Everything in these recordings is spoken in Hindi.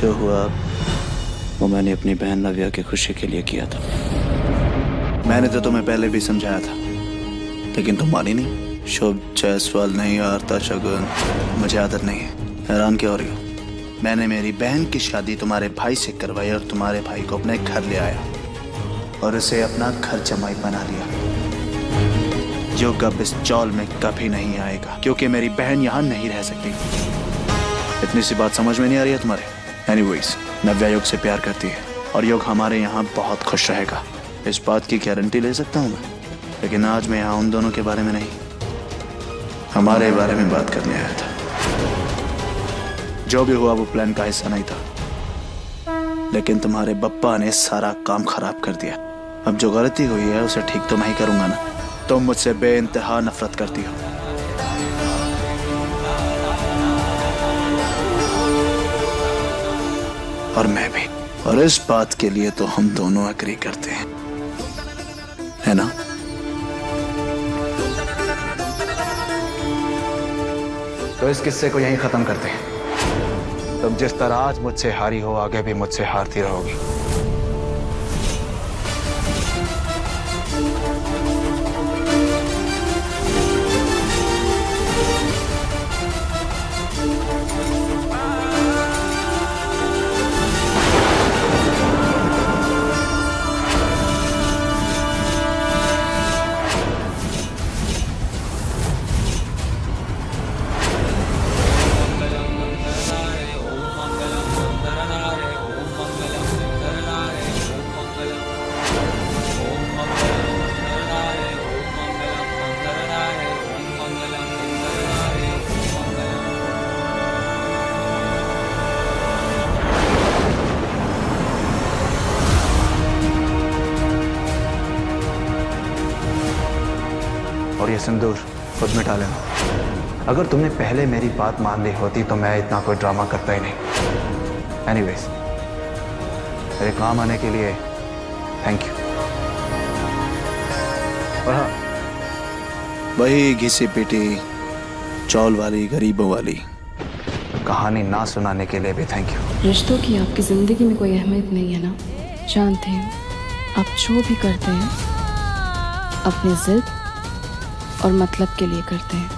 जो हुआ वो मैंने अपनी बहन नव्या की खुशी के लिए किया था। मैंने तो तुम्हें पहले भी समझाया था, लेकिन तुम मानी नहीं। शुभ जायसवाल नहीं, आरता शगुन, मुझे आदत नहीं है। हैरान क्या हो रही हो? मैंने मेरी बहन की शादी तुम्हारे भाई से करवाई और तुम्हारे भाई को अपने घर ले आया और उसे अपना घर जमाई बना लिया, जो कब इस चौल में कभी नहीं आएगा, क्योंकि मेरी बहन यहाँ नहीं रह सकती। इतनी सी बात समझ में नहीं आ रही है तुम्हारे? एनीवेज, नव्या योग से प्यार करती है और योग हमारे यहाँ बहुत खुश रहेगा, इस बात की गारंटी ले सकता हूँ मैं। लेकिन आज मैं यहाँ उन दोनों के बारे में नहीं, हमारे बारे में बात करने आया था। जो भी हुआ वो प्लान का हिस्सा नहीं था, लेकिन तुम्हारे बप्पा ने सारा काम खराब कर दिया। अब जो गलती हुई है उसे ठीक तो मैं ही करूंगा ना। तुम मुझसे बेइंतहा नफरत करती हो और मैं भी, और इस बात के लिए तो हम दोनों एग्री करते हैं, है ना? तो इस किस्से को यहीं खत्म करते हैं। तुम जिस तरह आज मुझसे हारी हो, आगे भी मुझसे हारती रहोगी। और ये सिंदूर खुद मिटा लेना। अगर तुमने पहले मेरी बात मान ली होती तो मैं इतना कोई ड्रामा करता ही नहीं। एनीवेज, मेरे काम आने के लिए थैंक यू। और हाँ, वही घिसी पिटी चौल वाली गरीबों वाली कहानी ना सुनाने के लिए भी थैंक यू। रिश्तों की आपकी जिंदगी में कोई अहमियत नहीं है ना? जानते हैं आप जो भी करते हैं अपने जिद और मतलब के लिए करते हैं।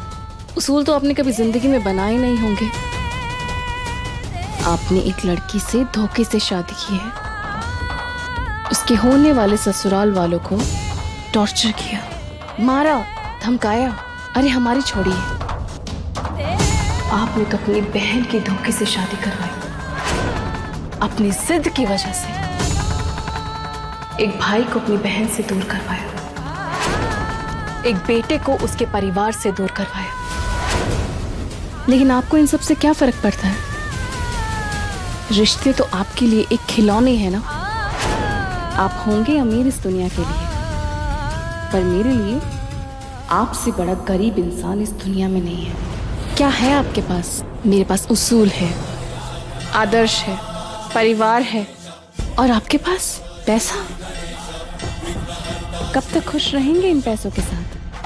उसूल तो आपने कभी जिंदगी में बनाए नहीं होंगे। आपने एक लड़की से धोखे से शादी की है, उसके होने वाले ससुराल वालों को टॉर्चर किया, मारा, धमकाया। अरे हमारी छोड़िए, आपने तो अपनी बहन की धोखे से शादी करवाई, अपनी जिद की वजह से एक भाई को अपनी बहन से दूर करवाया, एक बेटे को उसके परिवार से दूर करवाया। लेकिन आपको इन सब से क्या फर्क पड़ता है? रिश्ते तो आपके लिए एक खिलौने हैं ना। आप होंगे अमीर इस दुनिया के लिए, पर मेरे लिए आपसे बड़ा गरीब इंसान इस दुनिया में नहीं है। क्या है आपके पास? मेरे पास उसूल है, आदर्श है, परिवार है, और आपके पास पैसा। कब तक खुश रहेंगे इन पैसों के साथ?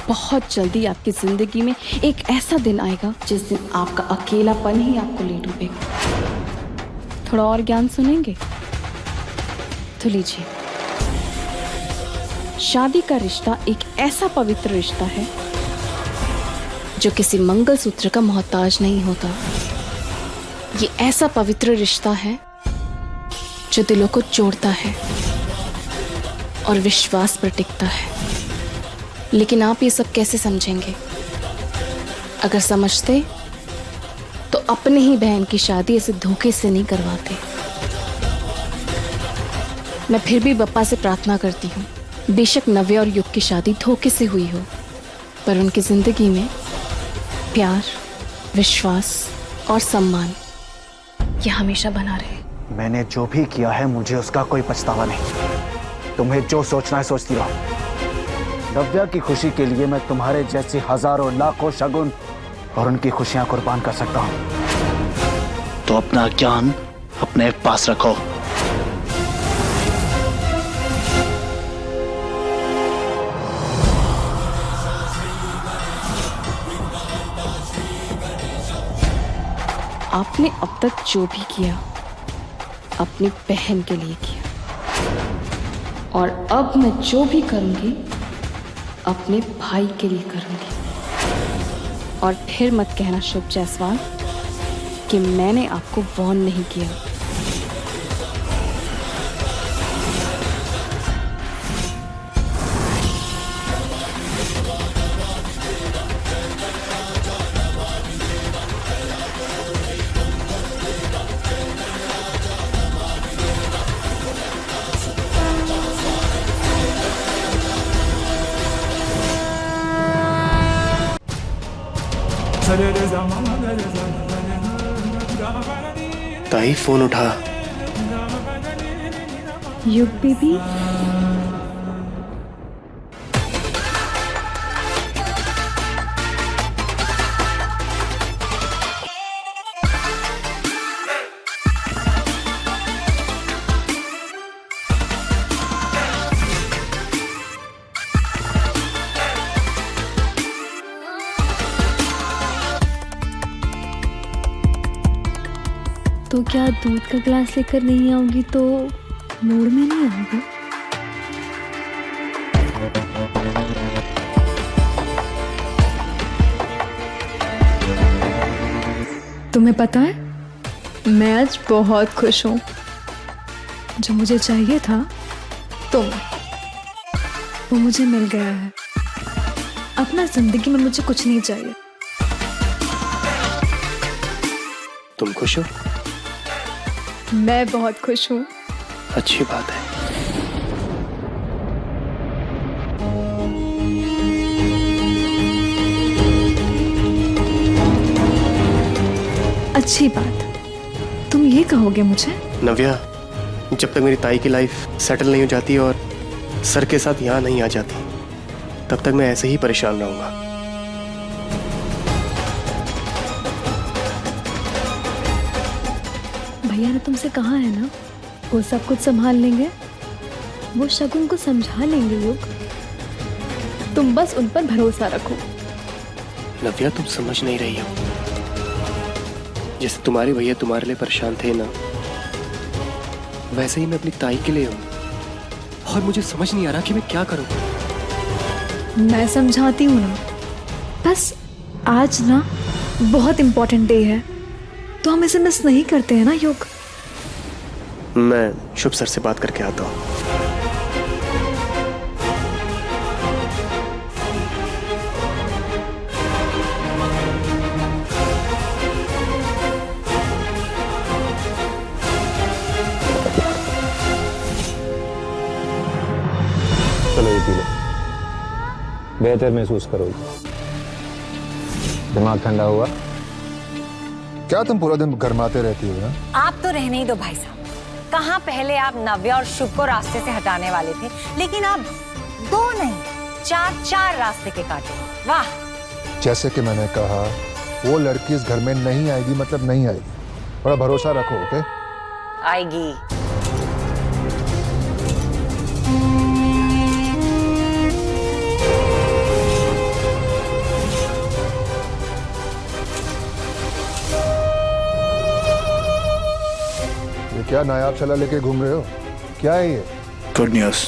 बहुत जल्दी आपकी जिंदगी में एक ऐसा दिन आएगा जिस दिन आपका अकेलापन ही आपको ले डूबेगा। थोड़ा और ज्ञान सुनेंगे तो लीजिए। शादी का रिश्ता एक ऐसा पवित्र रिश्ता है जो किसी मंगलसूत्र का मोहताज नहीं होता। ये ऐसा पवित्र रिश्ता है जो दिलों को जोड़ता है और विश्वास पर टिकता है। लेकिन आप ये सब कैसे समझेंगे? अगर समझते तो अपने ही बहन की शादी ऐसे धोखे से नहीं करवाते। मैं फिर भी बप्पा से प्रार्थना करती हूँ, बेशक नव्या और युग की शादी धोखे से हुई हो, पर उनकी जिंदगी में प्यार, विश्वास और सम्मान ये हमेशा बना रहे। मैंने जो भी किया है मुझे उसका कोई पछतावा नहीं। तुम्हें जो सोचना है सोचती रहो। नव्या की खुशी के लिए मैं तुम्हारे जैसे हजारों लाखों शगुन और उनकी खुशियां कुर्बान कर सकता हूं। तो अपना ज्ञान अपने पास रखो। आपने अब तक जो भी किया अपनी बहन के लिए किया, और अब मैं जो भी करूंगी अपने भाई के लिए करूंगी। और फिर मत कहना शुभ जायसवाल कि मैंने आपको वार्न नहीं किया। ताई फोन उठा। युग बेबी, तो क्या दूध का गिलास लेकर नहीं आऊंगी तो मूड में नहीं आऊंगी? तुम्हें पता है मैं आज बहुत खुश हूँ। जो मुझे चाहिए था वो मुझे मिल गया है। अपना जिंदगी में मुझे कुछ नहीं चाहिए। तुम खुश हो? मैं बहुत खुश हूँ। अच्छी बात है। अच्छी बात तुम ये कहोगे मुझे? नव्या, जब तक मेरी ताई की लाइफ सेटल नहीं हो जाती और सर के साथ यहाँ नहीं आ जाती, तब तक मैं ऐसे ही परेशान रहूंगा। भैया ने तुमसे कहा है ना, वो सब कुछ संभाल लेंगे, वो शगुन को समझा लेंगे। युग, तुम बस उन पर भरोसा रखो। नव्या, तुम समझ नहीं रही हो। जैसे तुम्हारे भैया तुम्हारे लिए परेशान थे ना, वैसे ही मैं अपनी ताई के लिए हूँ। और मुझे समझ नहीं आ रहा कि मैं क्या करूँ। मैं समझाती हूँ ना। बस आज ना बहुत इंपॉर्टेंट डे है, तो हम इसे मिस नहीं करते हैं ना युग। मैं शुभ सर से बात करके आता हूँ। चलो ये पी लो, बेहतर महसूस करोगे। दिमाग ठंडा हुआ? क्या तुम पूरा दिन गरमाते रहती हो ना? आप तो रहने ही दो भाई साहब। कहाँ पहले आप नव्या और शुभ को रास्ते से हटाने वाले थे, लेकिन अब 2 नहीं 4 रास्ते के काटे। वाह! जैसे कि मैंने कहा, वो लड़की इस घर में नहीं आएगी, मतलब नहीं आएगी। बड़ा भरोसा रखो, ओके? आएगी। क्या नायाब शला लेके घूम रहे हो? क्या है ये? Good news.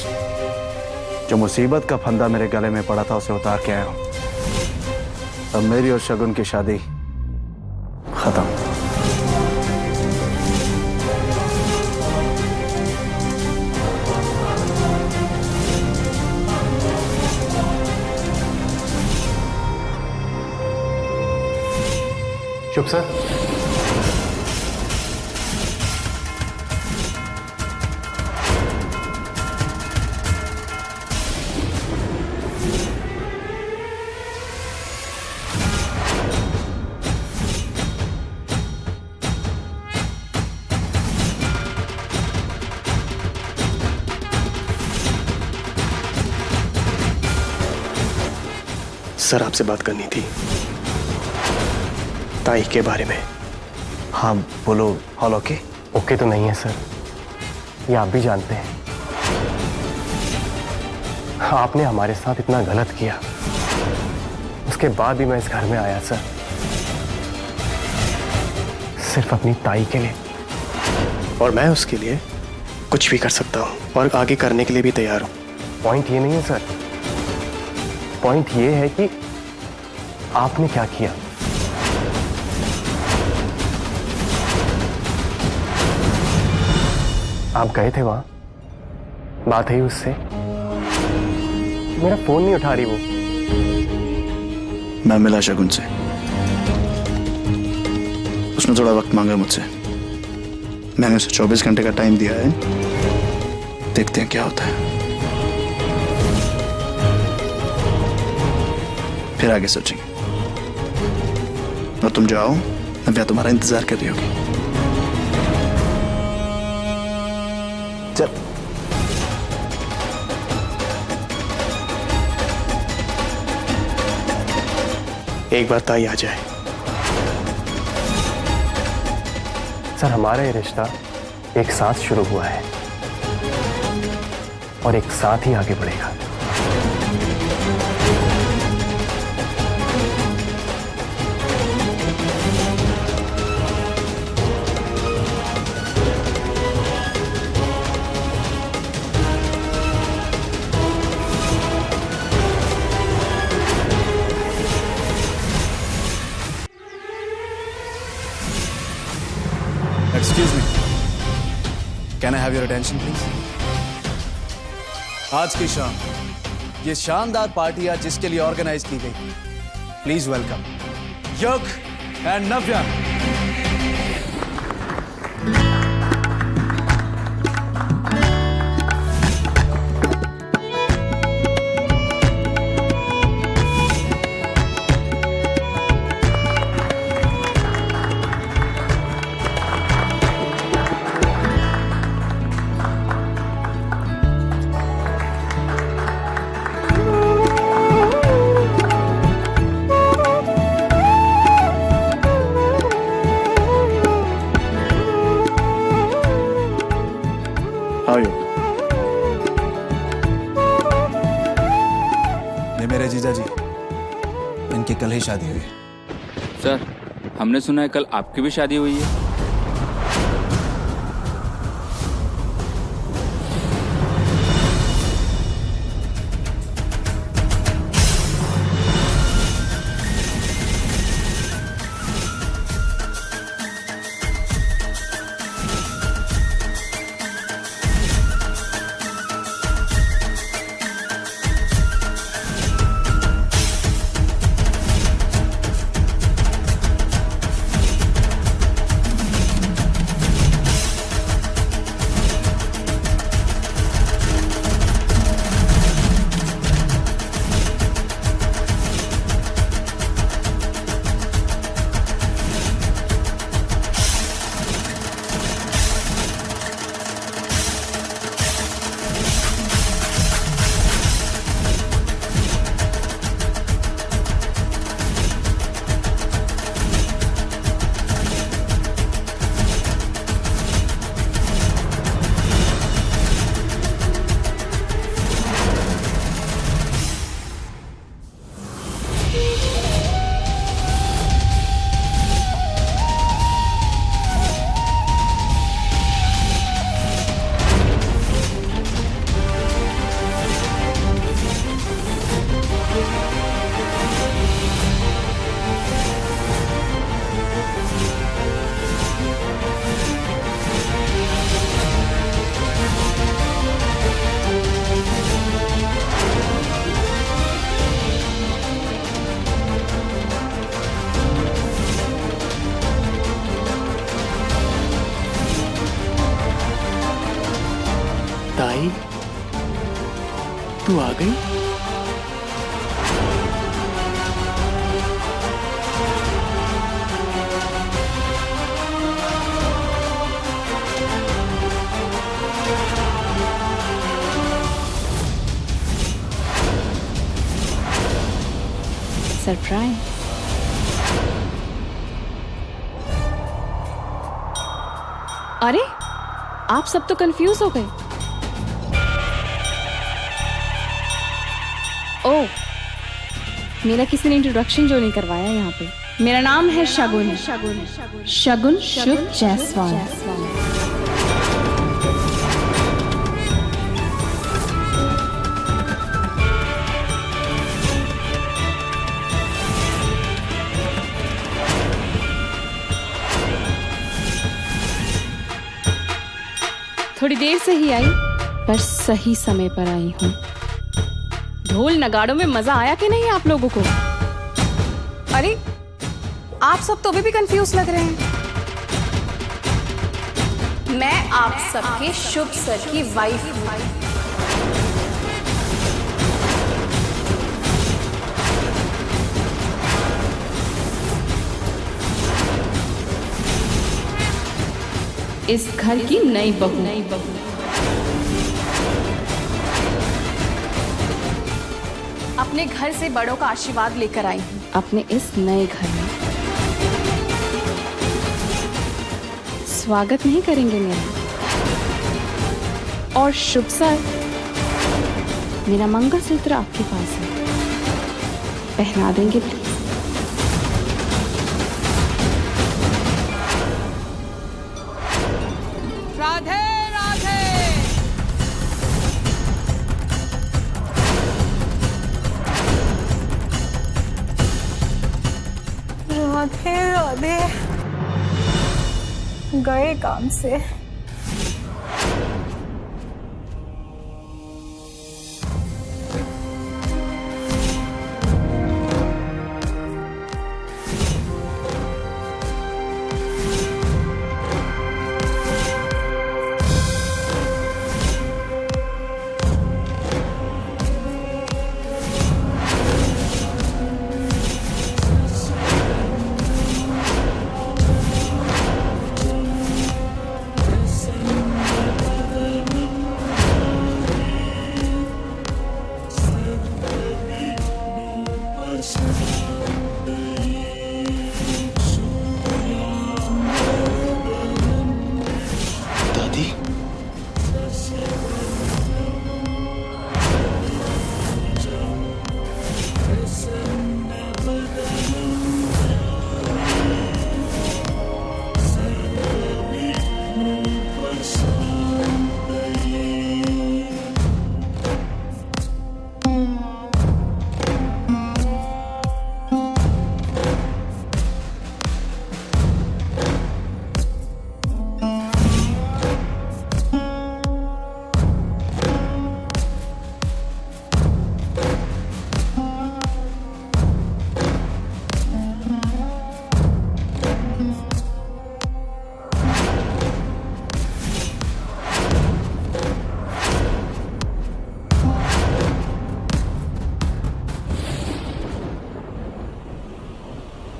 जो मुसीबत का फंदा मेरे गले में पड़ा था उसे उतार के आया हूं। अब मेरी और शगुन की शादी खत्म। शुभ सर, सर आपसे बात करनी थी ताई के बारे में। हाँ बोलो। All okay? ओके तो नहीं है सर, ये आप भी जानते हैं। आपने हमारे साथ इतना गलत किया, उसके बाद भी मैं इस घर में आया सर, सिर्फ अपनी ताई के लिए। और मैं उसके लिए कुछ भी कर सकता हूँ और आगे करने के लिए भी तैयार हूँ। पॉइंट ये नहीं है सर, पॉइंट ये है कि आपने क्या किया। आप गए थे वहां, बात है उससे, मेरा फोन नहीं उठा रही वो। मैं मिला शगुन से, उसने थोड़ा वक्त मांगा मुझसे। मैंने उसे 24 घंटे का टाइम दिया है, देखते हैं क्या होता है, फिर आगे सोचेंगे। और तुम जाओ, नव्या तुम्हारा इंतजार कर रही होगी। चल। एक बार ताई आ जाए। सर, हमारा ये रिश्ता एक साथ शुरू हुआ है और एक साथ ही आगे बढ़ेगा। Excuse me. Can I have your attention, please? आज की शाम ये शानदार पार्टी आज जिसके लिए ऑर्गेनाइज की गई, प्लीज वेलकम यग एंड नव्या। आओ। ये मेरे जीजा जी, इनकी कल ही शादी हुई है। सर, हमने सुना है कल आपकी भी शादी हुई है। ताई, तू आ गई? सरप्राइज। अरे, आप सब तो कंफ्यूज हो गए। ओह, मेरा किसी ने इंट्रोडक्शन जो नहीं करवाया यहाँ पे। मेरा नाम है शगुन। शगुन शुभ जायसवाल। थोड़ी देर से ही आई, पर सही समय पर आई हूँ। ढोल नगाड़ों में मजा आया कि नहीं आप लोगों को? अरे आप सब तो अभी भी कंफ्यूज लग रहे हैं। मैं आप सबके शुभ सर की वाइफ हूँ। इस घर की नई बहू। अपने घर से बड़ों का आशीर्वाद लेकर आई हूँ अपने इस नए घर में। स्वागत नहीं करेंगे मेरा? और शुभ सर, मेरा मंगलसूत्र आपके पास है, पहना देंगे प्लीज? राधे राधे। राधे राधे। गए काम से। दादी,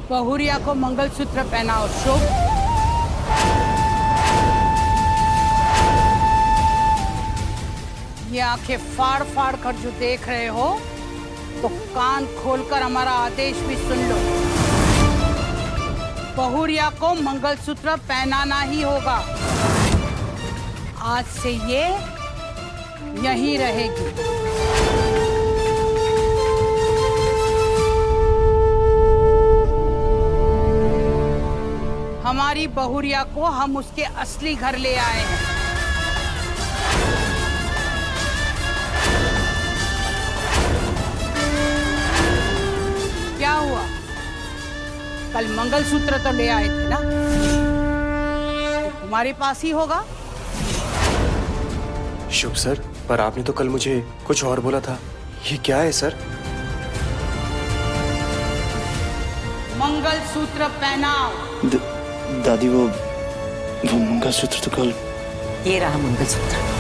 बहुरिया को मंगलसूत्र पहनाओ। शुभ। ये आंखें फाड़ फाड़ कर जो देख रहे हो, तो कान खोलकर हमारा आदेश भी सुन लो। बहुरिया को मंगलसूत्र पहनाना ही होगा। आज से ये यहीं रहेगी। हमारी बहुरिया को हम उसके असली घर ले आए हैं। क्या हुआ? कल मंगलसूत्र तो ले आए थे ना? तो तुम्हारे पास ही होगा। शुभ सर, पर आपने तो कल मुझे कुछ और बोला था। ये क्या है सर? मंगलसूत्र पहनाओ। दादी वो मंगलसूत्र तो कल। ये रहा मंगलसूत्र।